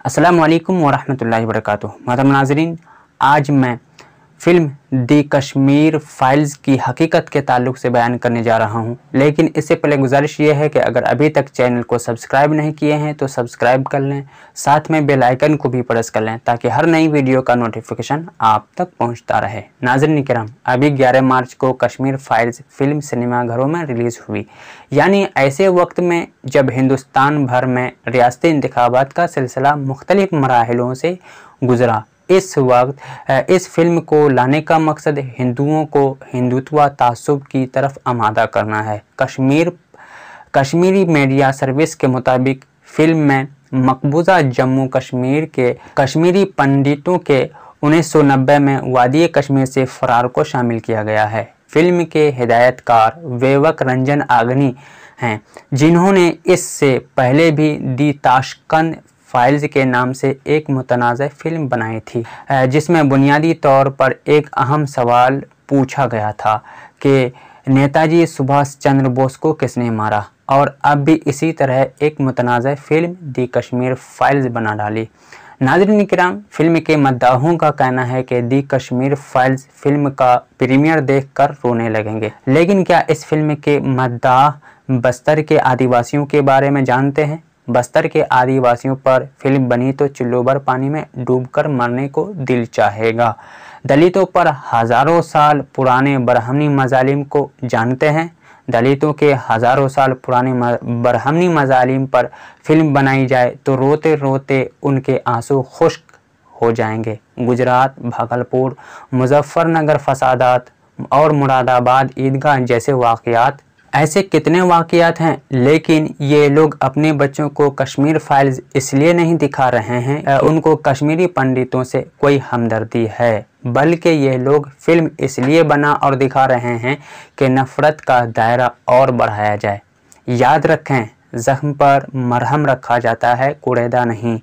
अस्सलाम वालेकुम वरहमतुल्लाहि वबरकातुह। मोहतरम नाज़रीन, आज मैं फ़िल्म दी कश्मीर फाइल्स की हकीकत के ताल्लुक़ से बयान करने जा रहा हूं। लेकिन इससे पहले गुजारिश ये है कि अगर अभी तक चैनल को सब्सक्राइब नहीं किए हैं तो सब्सक्राइब कर लें, साथ में बेल आइकन को भी प्रेस कर लें ताकि हर नई वीडियो का नोटिफिकेशन आप तक पहुंचता रहे। नाज़रीन किराम, अभी 11 मार्च को कश्मीर फाइल्स फ़िल्म सिनेमाघरों में रिलीज़ हुई, यानी ऐसे वक्त में जब हिंदुस्तान भर में रियासती इंतखाबात का सिलसिला मुख्तलिफ मराहिलों से गुजरा। इस वक्त इस फिल्म को लाने का मकसद हिंदुओं को हिंदुत्व तासुब की तरफ आमादा करना है। कश्मीरी मीडिया सर्विस के मुताबिक फिल्म में मकबूजा जम्मू कश्मीर के कश्मीरी पंडितों के 1990 में वादी कश्मीर से फरार को शामिल किया गया है। फिल्म के हिदायतकार वेवक रंजन आगनी हैं, जिन्होंने इससे पहले भी दी ताशकंद फाइल्स के नाम से एक मुतनाज़ फिल्म बनाई थी, जिसमें बुनियादी तौर पर एक अहम सवाल पूछा गया था कि नेताजी सुभाष चंद्र बोस को किसने मारा, और अब भी इसी तरह एक मुतनाज़ फिल्म दी कश्मीर फाइल्स बना डाली। नाज़रीन किराम, फिल्म के मद्दाहों का कहना है कि दी कश्मीर फाइल्स फिल्म का प्रीमियर देखकर रोने लगेंगे। लेकिन क्या इस फिल्म के मद्दाह बस्तर के आदिवासियों के बारे में जानते हैं? बस्तर के आदिवासियों पर फिल्म बनी तो चिल्लो भर पानी में डूबकर मरने को दिल चाहेगा। दलितों पर हज़ारों साल पुराने बरहमनी मजालिम को जानते हैं? दलितों के हज़ारों साल पुराने बरहमनी मजालिम पर फिल्म बनाई जाए तो रोते रोते उनके आंसू खुश्क हो जाएंगे। गुजरात, भागलपुर, मुजफ्फरनगर फसादात और मुरादाबाद ईदगाह जैसे वाक़यात, ऐसे कितने वाक़यात हैं। लेकिन ये लोग अपने बच्चों को कश्मीर फाइल्स इसलिए नहीं दिखा रहे हैं उनको कश्मीरी पंडितों से कोई हमदर्दी है, बल्कि ये लोग फिल्म इसलिए बना और दिखा रहे हैं कि नफ़रत का दायरा और बढ़ाया जाए। याद रखें, ज़ख्म पर मरहम रखा जाता है, कुरेदा नहीं।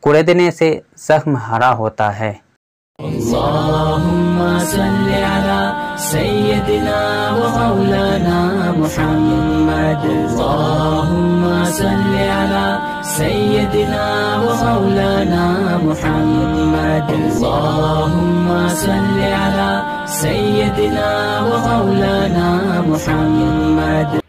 कुरेदने से ज़ख्म हरा होता है। अल्लाहुम्मा सल्लि अला सय्यदिना व मौलाना मुहम्मद। अल्लाहुम्मा सल्लि अला सय्यदिना व मौलाना मुहम्मद। अल्लाहुम्मा सल्लि अला सय्यदिना व मौलाना मुहम्मद।